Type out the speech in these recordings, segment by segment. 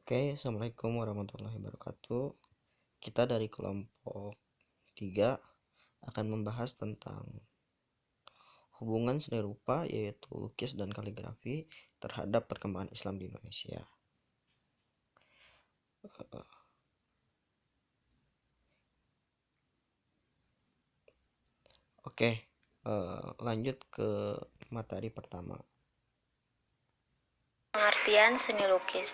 Oke, Assalamualaikum warahmatullahi wabarakatuh. Kita dari kelompok 3 akan membahas tentang hubungan seni rupa yaitu lukis dan kaligrafi terhadap perkembangan Islam di Indonesia. Oke, lanjut ke materi pertama. Pengertian seni lukis.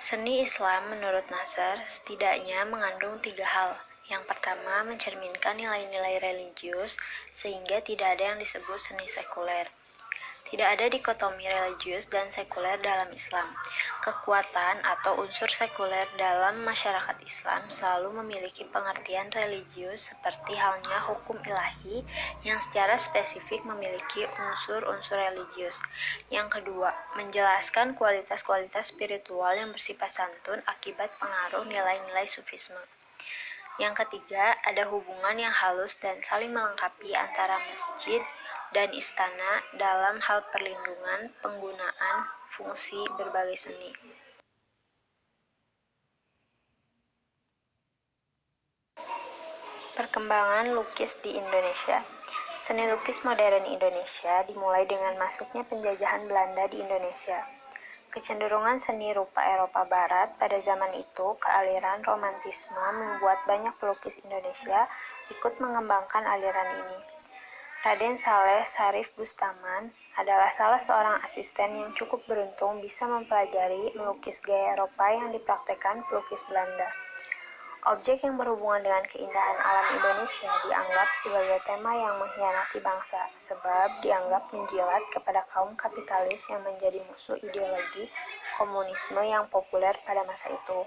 Seni Islam menurut Nasr setidaknya mengandung 3 hal. Yang pertama, mencerminkan nilai-nilai religius sehingga tidak ada yang disebut seni sekuler. Tidak ada dikotomi religius dan sekuler dalam Islam. Kekuatan atau unsur sekuler dalam masyarakat Islam selalu memiliki pengertian religius seperti halnya hukum ilahi yang secara spesifik memiliki unsur-unsur religius. Yang kedua, menjelaskan kualitas-kualitas spiritual yang bersifat santun akibat pengaruh nilai-nilai sufisme. Yang ketiga, ada hubungan yang halus dan saling melengkapi antara masjid dan istana dalam hal perlindungan, penggunaan, fungsi berbagai seni. Perkembangan lukis di Indonesia. Seni lukis modern Indonesia dimulai dengan masuknya penjajahan Belanda di Indonesia. Kecenderungan seni rupa Eropa Barat pada zaman itu ke aliran romantisme membuat banyak pelukis Indonesia ikut mengembangkan aliran ini. Raden Saleh Sarif Bustaman adalah salah seorang asisten yang cukup beruntung bisa mempelajari melukis gaya Eropa yang dipraktekkan pelukis Belanda. Objek yang berhubungan dengan keindahan alam Indonesia dianggap sebagai tema yang mengkhianati bangsa, sebab dianggap menjilat kepada kaum kapitalis yang menjadi musuh ideologi komunisme yang populer pada masa itu.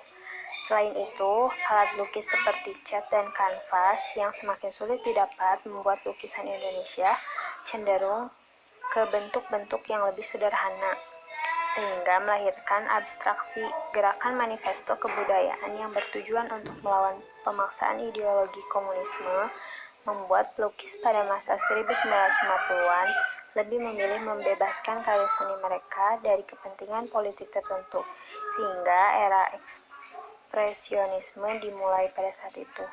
Selain itu, alat lukis seperti cat dan kanvas yang semakin sulit didapat membuat lukisan Indonesia cenderung ke bentuk-bentuk yang lebih sederhana, sehingga melahirkan abstraksi gerakan manifesto kebudayaan yang bertujuan untuk melawan pemaksaan ideologi komunisme membuat pelukis pada masa 1950-an lebih memilih membebaskan karya seni mereka dari kepentingan politik tertentu, sehingga era ekspresionisme dimulai pada saat itu.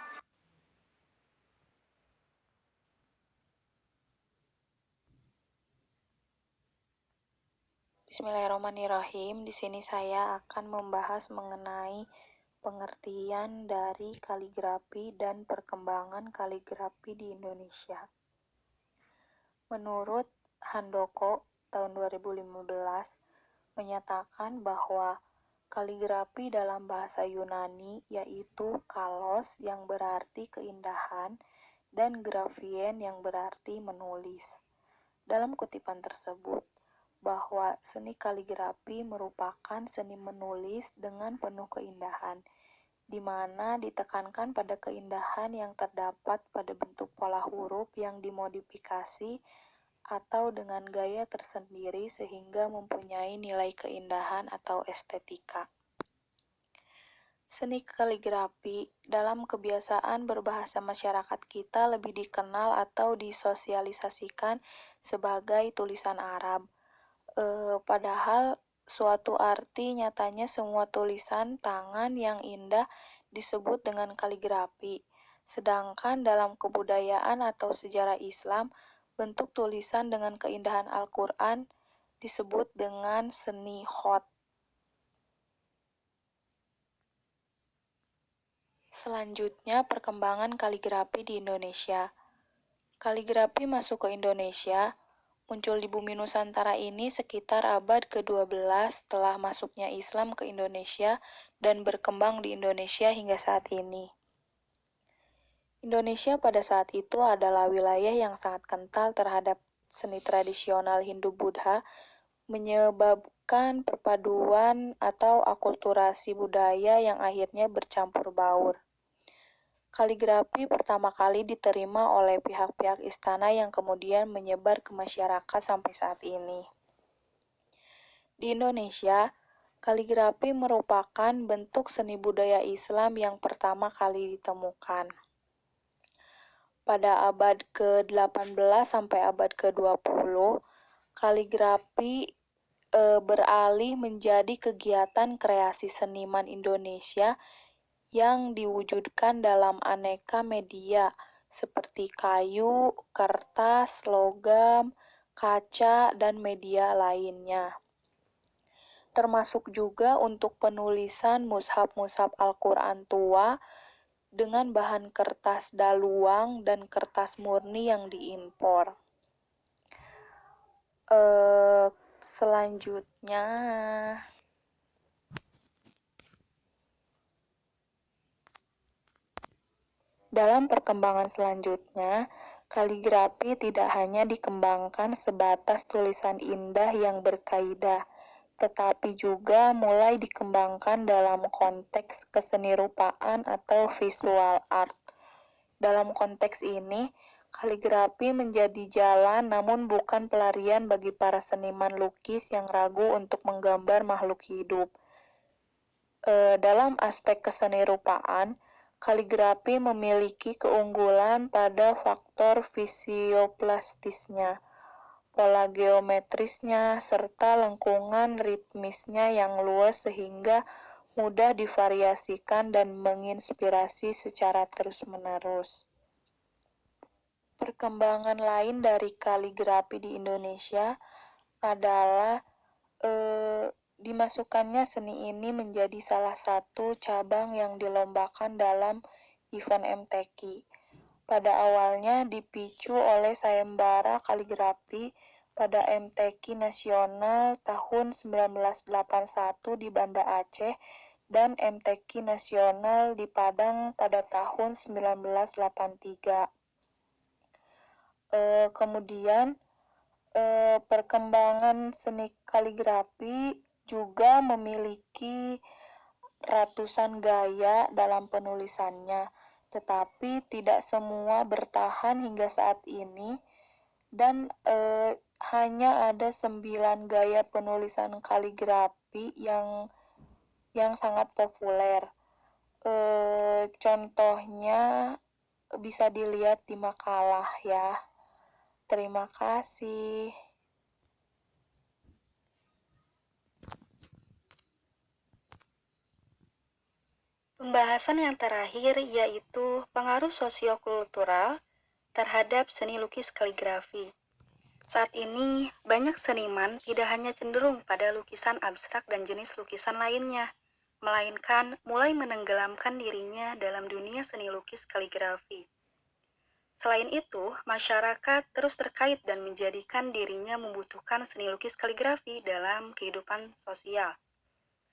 Bismillahirrahmanirrahim. Di sini saya akan membahas mengenai pengertian dari kaligrafi dan perkembangan kaligrafi di Indonesia. Menurut Handoko tahun 2015 menyatakan bahwa kaligrafi dalam bahasa Yunani yaitu kalos yang berarti keindahan dan grafien yang berarti menulis. Dalam kutipan tersebut, bahwa seni kaligrafi merupakan seni menulis dengan penuh keindahan, di mana ditekankan pada keindahan yang terdapat pada bentuk pola huruf yang dimodifikasi atau dengan gaya tersendiri sehingga mempunyai nilai keindahan atau estetika. Seni kaligrafi dalam kebiasaan berbahasa masyarakat kita lebih dikenal atau disosialisasikan sebagai tulisan Arab. Padahal suatu arti nyatanya semua tulisan tangan yang indah disebut dengan kaligrafi. Sedangkan dalam kebudayaan atau sejarah Islam, bentuk tulisan dengan keindahan Al-Quran disebut dengan seni khat. Selanjutnya, perkembangan kaligrafi di Indonesia. Kaligrafi masuk ke Indonesia, muncul di bumi Nusantara ini sekitar abad ke-12 setelah masuknya Islam ke Indonesia dan berkembang di Indonesia hingga saat ini. Indonesia pada saat itu adalah wilayah yang sangat kental terhadap seni tradisional Hindu-Buddha, menyebabkan perpaduan atau akulturasi budaya yang akhirnya bercampur baur. Kaligrafi pertama kali diterima oleh pihak-pihak istana yang kemudian menyebar ke masyarakat sampai saat ini. Di Indonesia, kaligrafi merupakan bentuk seni budaya Islam yang pertama kali ditemukan. Pada abad ke-18 sampai abad ke-20, kaligrafi beralih menjadi kegiatan kreasi seniman Indonesia yang diwujudkan dalam aneka media seperti kayu, kertas, logam, kaca, dan media lainnya. Termasuk juga untuk penulisan mushaf-mushaf Al-Quran tua dengan bahan kertas daluang dan kertas murni yang diimpor. Selanjutnya, dalam perkembangan selanjutnya, kaligrafi tidak hanya dikembangkan sebatas tulisan indah yang berkaidah, tetapi juga mulai dikembangkan dalam konteks kesenirupaan atau visual art. Dalam konteks ini, kaligrafi menjadi jalan namun bukan pelarian bagi para seniman lukis yang ragu untuk menggambar makhluk hidup. Dalam aspek kesenirupaan, kaligrafi memiliki keunggulan pada faktor fisioplastisnya, pola geometrisnya, serta lengkungan ritmisnya yang luas sehingga mudah divariasikan dan menginspirasi secara terus-menerus. Perkembangan lain dari kaligrafi di Indonesia adalah dimasukkannya seni ini menjadi salah satu cabang yang dilombakan dalam event MTQ. Pada awalnya dipicu oleh sayembara kaligrafi pada MTQ nasional tahun 1981 di Banda Aceh dan MTQ nasional di Padang pada tahun 1983. Kemudian perkembangan seni kaligrafi juga memiliki ratusan gaya dalam penulisannya, tetapi tidak semua bertahan hingga saat ini, dan hanya ada 9 gaya penulisan kaligrafi yang sangat populer. Contohnya bisa dilihat di makalah ya. Terima kasih. Pembahasan yang terakhir yaitu pengaruh sosiokultural terhadap seni lukis kaligrafi. Saat ini, banyak seniman tidak hanya cenderung pada lukisan abstrak dan jenis lukisan lainnya, melainkan mulai menenggelamkan dirinya dalam dunia seni lukis kaligrafi. Selain itu, masyarakat terus terkait dan menjadikan dirinya membutuhkan seni lukis kaligrafi dalam kehidupan sosial,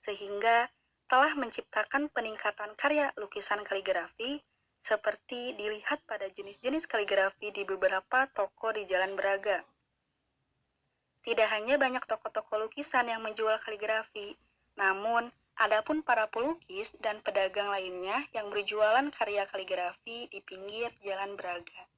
sehingga telah menciptakan peningkatan karya lukisan kaligrafi seperti dilihat pada jenis-jenis kaligrafi di beberapa toko di Jalan Braga. Tidak hanya banyak toko-toko lukisan yang menjual kaligrafi, namun ada pun para pelukis dan pedagang lainnya yang berjualan karya kaligrafi di pinggir Jalan Braga.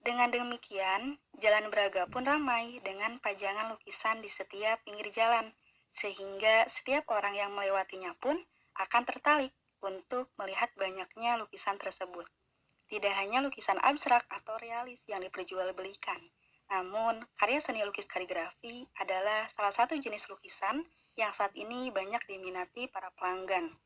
Dengan demikian, Jalan Braga pun ramai dengan pajangan lukisan di setiap pinggir jalan, sehingga setiap orang yang melewatinya pun akan tertarik untuk melihat banyaknya lukisan tersebut. Tidak hanya lukisan abstrak atau realis yang diperjualbelikan, namun karya seni lukis kaligrafi adalah salah satu jenis lukisan yang saat ini banyak diminati para pelanggan.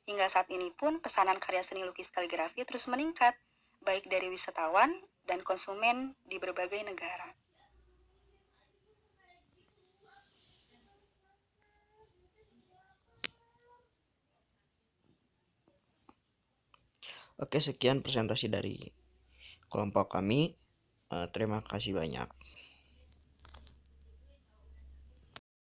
Hingga saat ini pun pesanan karya seni lukis kaligrafi terus meningkat, baik dari wisatawan dan konsumen di berbagai negara. Oke, sekian presentasi dari kelompok kami. Terima kasih banyak.